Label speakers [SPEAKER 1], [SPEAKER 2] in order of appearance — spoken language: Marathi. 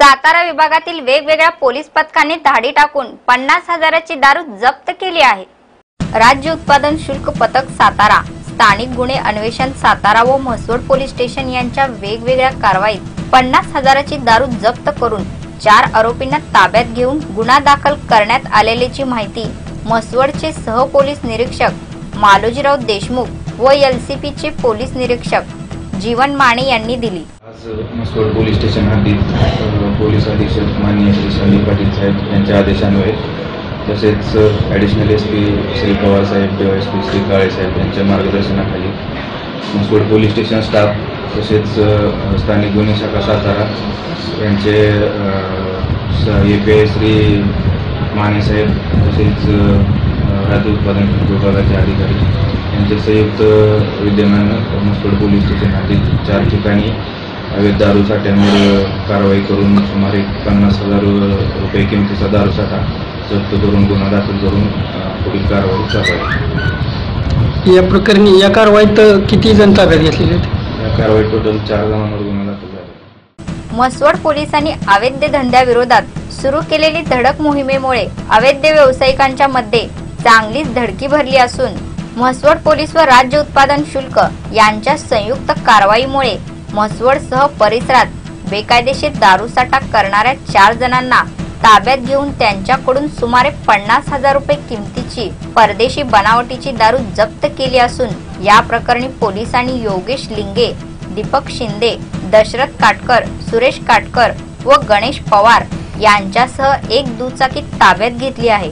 [SPEAKER 1] सातारा विभागातील वेगवेगळ्या पोलीस पथकांनी धाडी टाकून 50,000ची दारू जप्त केली आहे। राज्य उत्पादन शुल्क पथक सातारा, स्थानिक गुन्हे अन्वेषण सातारा व म्हसवड पोलीस स्टेशन यांच्या वेगवेगळ्या कारवाईत 50,000ची दारू जप्त करून 4 आरोपींना ताब्यात घेऊन गुन्हा दाखल करण्यात आलेल्याची माहिती म्हसवडचे सह पोलीस निरीक्षक मालोजीराव देशमुख व एलसीपीचे पोलीस निरीक्षक जीवन माने यांनी दिली।
[SPEAKER 2] आज म्हसवड पोलीस स्टेशन हद्दीत पोलीस अधीक्षक माननीय श्री संदीप पाटील साहेब यांच्या आदेशान्वये तसेच ॲडिशनल एसपी श्री पवार साहेब, डीवायएसपी श्री काळे साहेब यांच्या मार्गदर्शनाखाली म्हसवड पोलीस स्टेशन स्टाफ तसेच स्थानिक गुन्हे शाखा सातारा यांचे API श्री माने साहेब तसेच राज्य उत्पादन विभागाचे अधिकारी यांचे संयुक्त विद्यमानं म्हसवड पोलीस स्टेशन हद्दीत 4 ठिकाणी अवैध दारू साठ्यांवर कारवाई करून सुमारे 50,000 रुपये किमतीचा दारू साठा जप्त करून गुन्हा दाखल करून पुढील कारवाई चालू आहे।
[SPEAKER 3] या प्रकरणी या कारवाईत किती जण ताब्यात घेतलेले आहेत?
[SPEAKER 2] या कारवाईत टोटल 4 जणांवर गुन्हा दाखल झाला।
[SPEAKER 1] म्हसवड पोलिसांनी अवैध धंद्याविरोधात सुरू केलेली धडक मोहिमेमुळे अवैध व्यावसायिकांच्या मध्ये चांगलीच धडकी भरली असून म्हसवड पोलीस व राज्य उत्पादन शुल्क यांच्या संयुक्त कारवाईमुळे म्हसवडसह परिसरात बेकायदेशीर दारूसाठा करणाऱ्या 4 जणांना ताब्यात घेऊन त्यांच्याकडून सुमारे 50,000 रुपये किमतीची परदेशी बनावटीची दारू जप्त केली असून या प्रकरणी पोलिसांनी योगेश लिंगे, दीपक शिंदे, दशरथ काटकर, सुरेश काटकर व गणेश पवार यांच्यासह एक दुचाकी ताब्यात घेतली आहे।